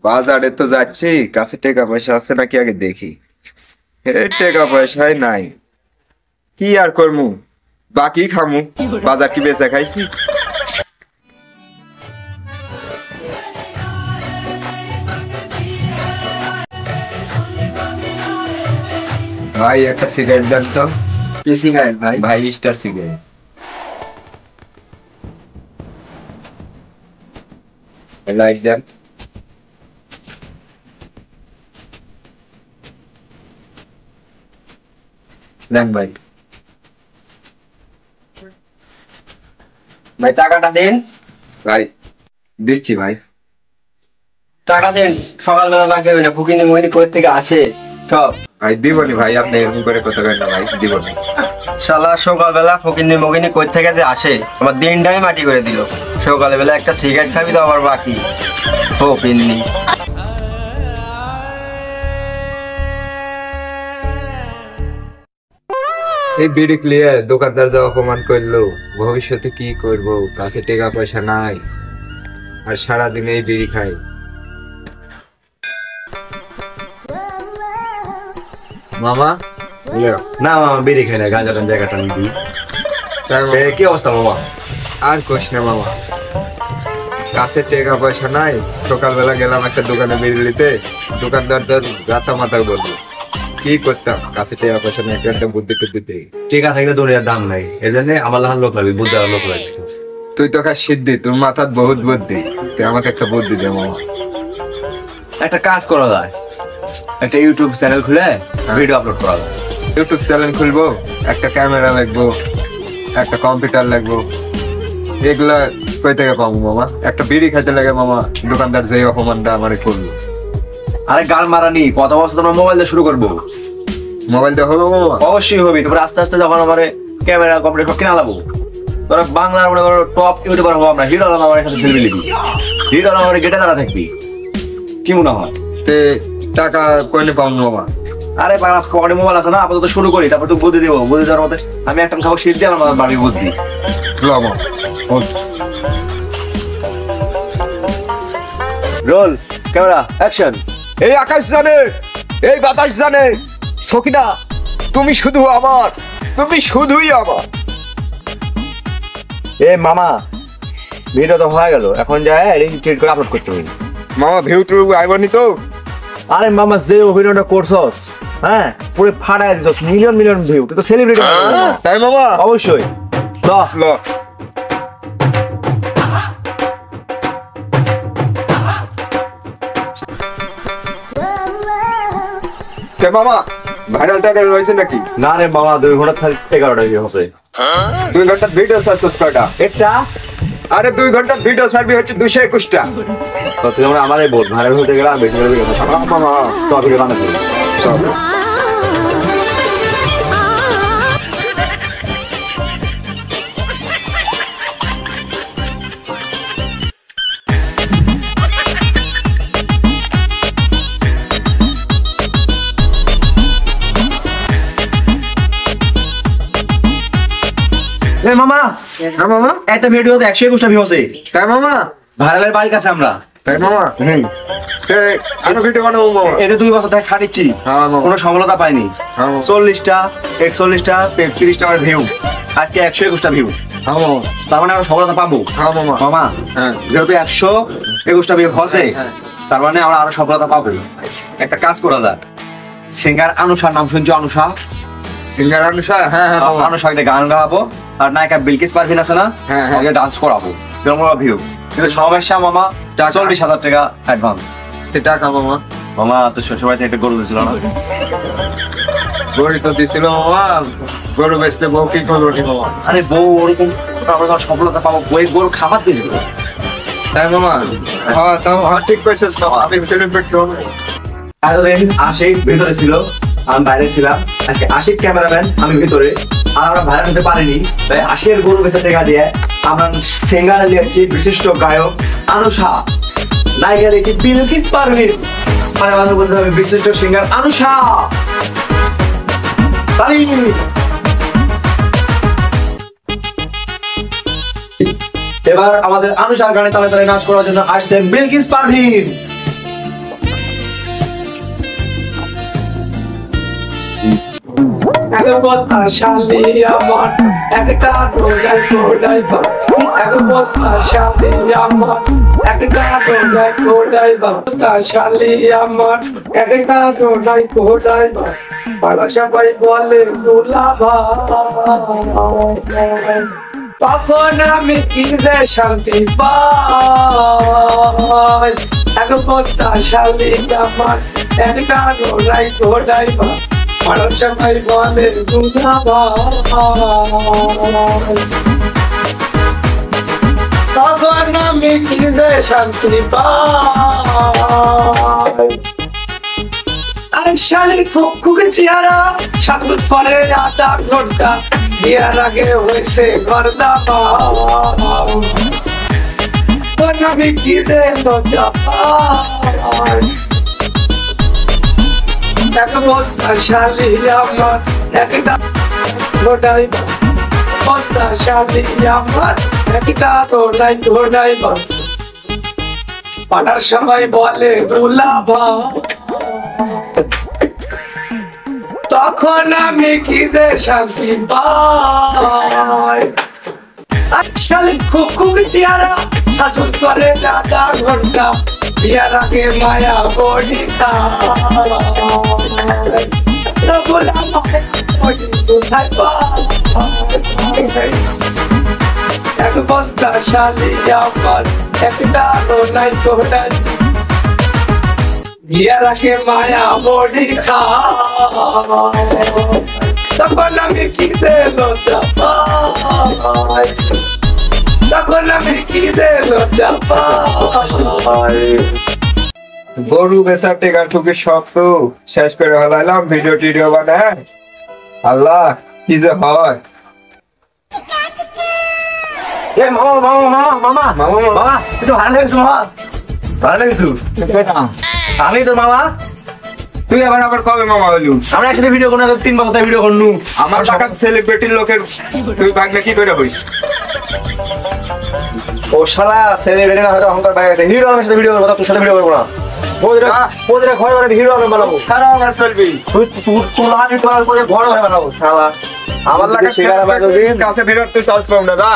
বাজারে তো যাচ্ছি, কাছে টাকা পয়সা আছে নাকি আগে দেখি। টাকা পয়সাই নাই, কি আর করমু, বাকি খামু, বাজার কি বেচা খাইছি। ভাই একটা সিগারেট দেন তো। কি সিগারেট ভাই? ভাই স্টার সিগারেট লাইট দেন। দেন ভাই। ভাই টাকাটা দেন। ভাই দিচ্ছি ভাই। টাকা দেন, সকালবেলা লাগবে না, ফুকিনি মুহিনি কোথা থেকে আসে সব। ভাই দিবনি ভাই, আপনি এরকম করে কথা কেন ভাই, দিবনি। শালা সকালবেলা ফকিনি মগিনি কোথা থেকে যে আসে, আমার দিনটাই মাটি করে দিল। সকালবেলা একটা সিগারেট খাবি তো আবার বাকি ফকিনি। এই বিড়ি ক্লিয়ার, দোকানদার যা অপমান করলো, ভবিষ্যতে কি করব, কাছে টাকা পয়সা নাই, আর সারাদিন এই বিড়ি খাই। মামা না মামা বেরিয়ে খাই না, গাঁজা টান জায়গাটা নিবি। কি অবস্থা মামা? আর কোশ না মামা, কাছে টাকা পয়সা নাই। সকালবেলা গেলাম একটা দোকানে বিড়ি নিতে, দোকানদার তোর গাতা মাথা বলবো, কি করতাম, কাছে টাকা পয়সা নেই, একটা বুদ্ধি টুদ্ধি দেই। টিকা থাকলে দুনিয়ার দাম নাই, এই জন্য আমার লাহান লোক লাগবে, বুদ্ধি লোক লাগছে। তুই তো কাজ সিদ্ধি, তোর মাথার বহুত বুদ্ধি, তুই আমাকে একটা বুদ্ধি দে মামা। একটা কাজ করা যায়, একটা ইউটিউব চ্যানেল খুলে ভিডিও আপলোড করা যায়। ইউটিউব চ্যানেল খুলবো, একটা ক্যামেরা লাগবো, একটা কম্পিউটার লাগবো, এগুলা কই থেকে পাবো মামা? একটা বিড়ি খাইতে লাগে মামা, দোকানদার যেই অপমানটা আমারে করলো। আরে গান মারানি, কথা বলছো তোমার মোবাইল দিয়ে শুরু করবো। মোবাইল দিয়ে হবে মামা? অবশ্যই হবি, তারপরে আস্তে আস্তে যখন আমার ক্যামেরা কম্পিউটার সব কিনা লাগবো, তোরা বাংলার মনে করো টপ ইউটিউবার হবো আমরা, হিরো আলম আমার সাথে সেলফি নিবি, হিরো আলম আমার গেটে দাঁড়া থাকবি, কি মনে হয়? তে টাকা কইলে পাবো মামা? আরে পরে মোবাইল আছে না, আপাতত শুরু করি, তারপর তুই বুদ্ধি দেবো, বুদ্ধি দেওয়ার মধ্যে আমি একটা খাবো শীত দিয়ে আমার বাড়ি বুদ্ধি। মামা রোল ক্যামেরা অ্যাকশন। এই আকাশ জানে, এই বাতাস জানে, সকিনা তুমি শুধু আমার, তুমি শুধুই আমার। এ মামা ভিডিও তো হয়ে গেল, এখন যায় এডিট করে আপলোড করতে হবে। মামা ভিউ টু আইবনি তো? আরে মামা যে অভিনয়টা করছস, হ্যাঁ পুরো ফাটায় দিছস, মিলিয়ন মিলিয়ন ভিউ, তুই তো সেলিব্রিটি। তাই মামা? অবশ্যই ল কে মামা, ভাইরাল টাইটেল রয়েছে নাকি? না রে মামা, 2 ঘন্টা খালি 11টা ভিউ আছে। 2 ঘন্টার ভিডিও সার্চ কয়টা? এটা আরে 2 ঘন্টার ভিডিও সার্ভি হচ্ছে 221টা। তো তুই আমরা আমারই বল, ভাইরাল হতে গেলাম বেশি করে ভিডিও মামা তো ভিডিও বানাতে সব। এ মামা, হ্যাঁ মামা। একটা ভিডিওতে 121টা ভিউ আছে। তাই মামা? ভাইরালের বাড়ির কাছে আমরা। তাই মামা? আরো ভিডিও বানাবো মামা। এতে 2 বছর ধরে খাটিচ্ছি, হ্যাঁ মামা। কোনো সফলতা পাইনি। হ্যাঁ মামা। 40টা 41টা 33টা আমার ভিউ, আজকে 121টা ভিউ, হ্যাঁ মামা। তার মানে আমরা সফলতা পাবো। হ্যাঁ মামা। মামা হ্যাঁ। যেহেতু 121টা ভিউ হচ্ছে, তার মানে আমরা আরো সফলতা পাবো। একটা কাজ করা যায়, সিঙ্গার আনুষার নাম শুনছো? আনুষা, সিঙ্গার অনুষা? হ্যাঁ হ্যাঁ মামা। আনুষাকে গান গাওয়াবো, আর নায়িকা বিলকিস পারভিন আছে না, হ্যাঁ, হ্যাঁ। ওকে ডান্স করাবো, এরকম ভিউ। কিন্তু সমস্যা মামা, 40,000 টাকা অ্যাডভান্স। টাকা মামা? মামা তো শ্বশুরবাড়িতে একটা গরু দিয়েছিল না? গরু তো দিছিল মামা, গরু বেচতে বউ কি করবো মামা? আরে বউ ওরকম আমরা যখন সফলতা পাবো, বই গরু খাবার দিয়ে দিল। তাই মামা? হ্যাঁ তাও ঠিক কইছিস মামা, আমি সেলিব্রেট করবো। এতদিন আশিক ভিতরে ছিল, আমি বাইরে ছিলাম, আজকে আশিক ক্যামেরাম্যান, আমি ভিতরে, আর আমরা ভাইরাল হতে পারিনি, তাই আশিকের গরু বেচা টাকা দিয়ে আমরা সিঙ্গার লিখছি বিশিষ্ট গায়ক আনুষা, নায়িকা দেখি বিলকিস পারভিন, মানে আমাদের বলতে হবে বিশিষ্ট সিঙ্গার আনুষা। তালি এবার আমাদের আনুষার গানে তালে তালে নাচ করার জন্য আসছেন বিলকিস পারভিন। এক বস্তা শালি আমার একটা ডোগায় ড্রাইভার এক বস্তা শালি আমার একটা ডোগায় ড্রাইভার বস্তা শালি আমার একটা ডোগায় ড্রাইভার পাড়া সবাই বলে দুলাভাই তখন আমি কি যে শান্তি পাই এক বস্তা শালি আমার একটা ডোগায় ড্রাইভার পাড়া সবাই বলে দুলাভাই তখন আমি কি যে শান্তি পাই আর শালির খুকের চেহারা 7 বছর পরে আধা ঘন্টা বিয়ার আগে হয়েছে ঘরদা তখন আমি কি যে লজ্জা পাই এক বস্তা শালি আমার একটা ঘোড়াই বস্তা শালি আমার একটা ঘোড়াই পাড়ার সবাই বলে দুলাভা তখন আমি কি যে শান্তি পাই শালি খুব চেহারা শাশুর করে আধা ঘন্টা বিয়ার আগে মায়া বডি এক বস্তা শালি আমার একটা নাই ঘোড়াই বিয়ার আগে মায়া বডি তখন আমি কি যে লজ্জা পাই তখন আমি কি যে লজ্জা পাই গরু বেচার টেকা ঠুকে সব তো শেষ করে হলাইলাম ভিডিও টিডিও বানায় আল্লাহ কি যে হয় এ মামা তুই তো ভালো লাগছো মামা ভালো লাগছো আমি তো মামা তুই আবার কবে মামা হলু আমরা একসাথে ভিডিও করবো 3 বছর ভিডিও করনু আমার টাকা সেলিব্রিটির লোকের তুই ভাগনা কি করে হইস ও শালা সেলিব্রিটি না হয়তো অহংকার বাইরে গেছে হিরো আলমের সাথে ভিডিও করবো তোর সাথে ভিডিও করবো না ওদের ঘরে ঘরে হিরো আলম বানাবো সারা আমার চলবি তুই আমি তোমার করে ঘর ঘরে বানাবো শালা আমার লাগা কাছে ভিডিও তুই চান্স পাও না দা